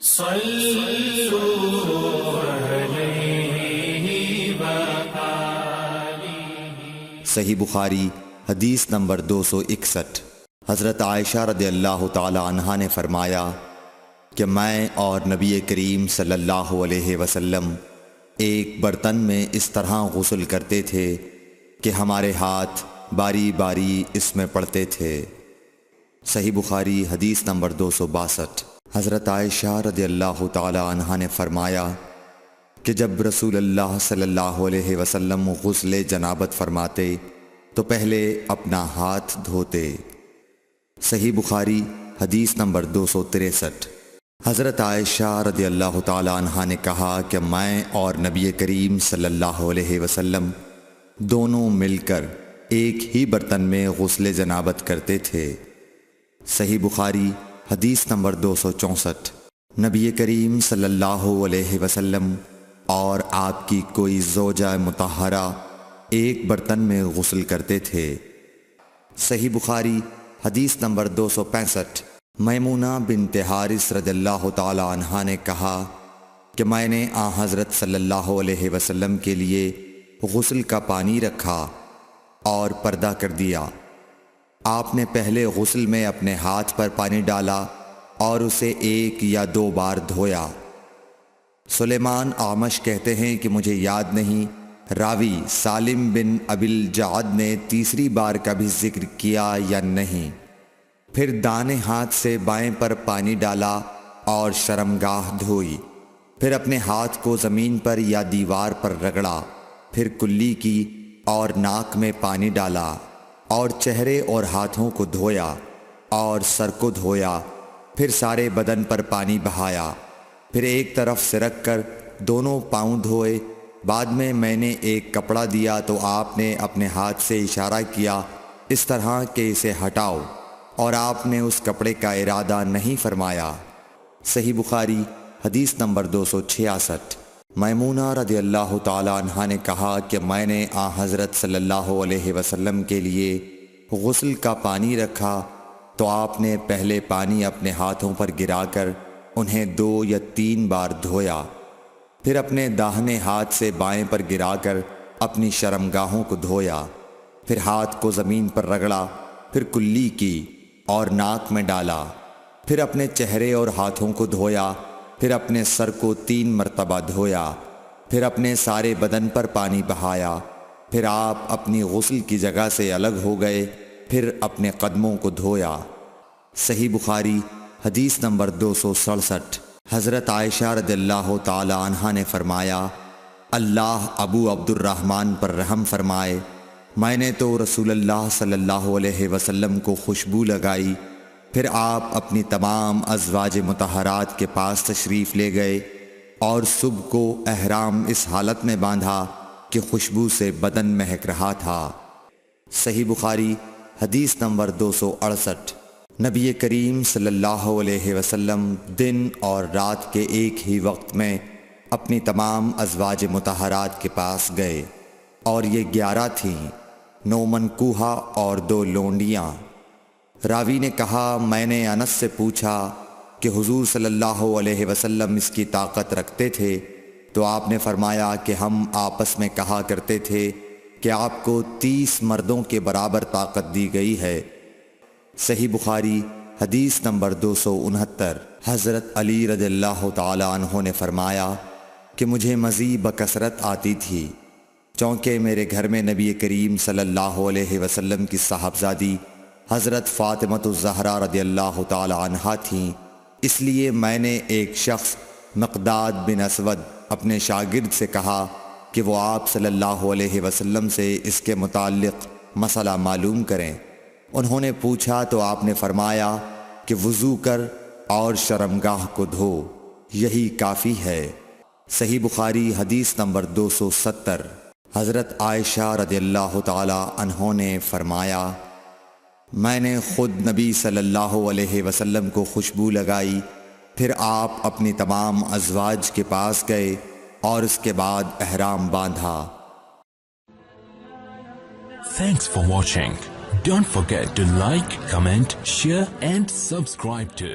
صحیح بخاری حدیث نمبر 261۔ حضرت عائشہ رضی اللہ تعالی عنہا نے فرمایا کہ میں اور نبی کریم صلی اللہ علیہ وسلم ایک برتن میں اس طرح غسل کرتے تھے کہ ہمارے ہاتھ باری باری اس میں پڑتے تھے۔ صحیح بخاری حدیث نمبر 262۔ حضرت عائشہ رضی اللہ تعالی عنہا نے فرمایا کہ جب رسول اللہ صلی اللہ علیہ وسلم غسل جنابت فرماتے تو پہلے اپنا ہاتھ دھوتے۔ صحیح بخاری حدیث نمبر 263۔ حضرت عائشہ رضی اللہ تعالی عنہا نے کہا کہ میں اور نبی کریم صلی اللہ علیہ وسلم دونوں مل کر ایک ہی برتن میں غسل جنابت کرتے تھے۔ صحیح بخاری حدیث نمبر 264۔ نبی کریم صلی اللہ علیہ وسلم اور آپ کی کوئی زوجہ مطہرہ ایک برتن میں غسل کرتے تھے۔ صحیح بخاری حدیث نمبر 265۔ میمونہ بنت حارث رضی اللہ تعالی عنہا نے کہا کہ میں نے حضرت صلی اللہ علیہ وسلم کے لیے غسل کا پانی رکھا اور پردہ کر دیا۔ آپ نے پہلے غسل میں اپنے ہاتھ پر پانی ڈالا اور اسے 1 یا 2 بار دھویا۔ سلیمان اعمش کہتے ہیں کہ مجھے یاد نہیں راوی سالم بن ابی الجعد نے تیسری بار کا بھی ذکر کیا یا نہیں۔ پھر دائیں ہاتھ سے بائیں پر پانی ڈالا اور شرمگاہ دھوئی، پھر اپنے ہاتھ کو زمین پر یا دیوار پر رگڑا، پھر کلی کی اور ناک میں پانی ڈالا اور چہرے اور ہاتھوں کو دھویا اور سر کو دھویا، پھر سارے بدن پر پانی بہایا، پھر ایک طرف سے رکھ کر دونوں پاؤں دھوئے۔ بعد میں نے ایک کپڑا دیا تو آپ نے اپنے ہاتھ سے اشارہ کیا اس طرح کہ اسے ہٹاؤ، اور آپ نے اس کپڑے کا ارادہ نہیں فرمایا۔ صحیح بخاری حدیث نمبر 266۔ میمونہ رضی اللہ تعالی عنہا نے کہا کہ میں نے حضرت صلی اللہ علیہ وسلم کے لیے غسل کا پانی رکھا تو آپ نے پہلے پانی اپنے ہاتھوں پر گرا کر انہیں 2 یا 3 بار دھویا، پھر اپنے داہنے ہاتھ سے بائیں پر گرا کر اپنی شرمگاہوں کو دھویا، پھر ہاتھ کو زمین پر رگڑا، پھر کلی کی اور ناک میں ڈالا، پھر اپنے چہرے اور ہاتھوں کو دھویا، پھر اپنے سر کو 3 مرتبہ دھویا، پھر اپنے سارے بدن پر پانی بہایا، پھر آپ اپنی غسل کی جگہ سے الگ ہو گئے، پھر اپنے قدموں کو دھویا۔ صحیح بخاری حدیث نمبر 267۔ حضرت عائشہ رضی اللہ تعالی عنہا نے فرمایا اللہ ابو عبد الرحمن پر رحم فرمائے، میں نے تو رسول اللہ صلی اللہ علیہ وسلم کو خوشبو لگائی، پھر آپ اپنی تمام ازواج مطہرات کے پاس تشریف لے گئے اور صبح کو احرام اس حالت میں باندھا کہ خوشبو سے بدن مہک رہا تھا۔ صحیح بخاری حدیث نمبر 268۔ نبی کریم صلی اللہ علیہ وسلم دن اور رات کے ایک ہی وقت میں اپنی تمام ازواج مطہرات کے پاس گئے، اور یہ 11 تھیں، 9 منکوحہ اور 2 لونڈیاں۔ راوی نے کہا میں نے انس سے پوچھا کہ حضور صلی اللہ علیہ وسلم اس کی طاقت رکھتے تھے؟ تو آپ نے فرمایا کہ ہم آپس میں کہا کرتے تھے کہ آپ کو 30 مردوں کے برابر طاقت دی گئی ہے۔ صحیح بخاری حدیث نمبر 269۔ حضرت علی رضی اللہ تعالی عنہ نے فرمایا کہ مجھے مزید بکثرت آتی تھی، چونکہ میرے گھر میں نبی کریم صلی اللہ علیہ وسلم کی صاحبزادی حضرت فاطمۃ الزہرا رضی اللہ تعالی عنہا تھیں، اس لیے میں نے ایک شخص مقداد بن اسود اپنے شاگرد سے کہا کہ وہ آپ صلی اللہ علیہ وسلم سے اس کے متعلق مسئلہ معلوم کریں۔ انہوں نے پوچھا تو آپ نے فرمایا کہ وضو کر اور شرمگاہ کو دھو، یہی کافی ہے۔ صحیح بخاری حدیث نمبر 270۔ حضرت عائشہ رضی اللہ تعالی عنہ نے فرمایا میں نے خود نبی صلی اللہ علیہ وسلم کو خوشبو لگائی، پھر آپ اپنی تمام ازواج کے پاس گئے اور اس کے بعد احرام باندھا۔ Thanks for watching. Don't forget to like, comment, share and subscribe to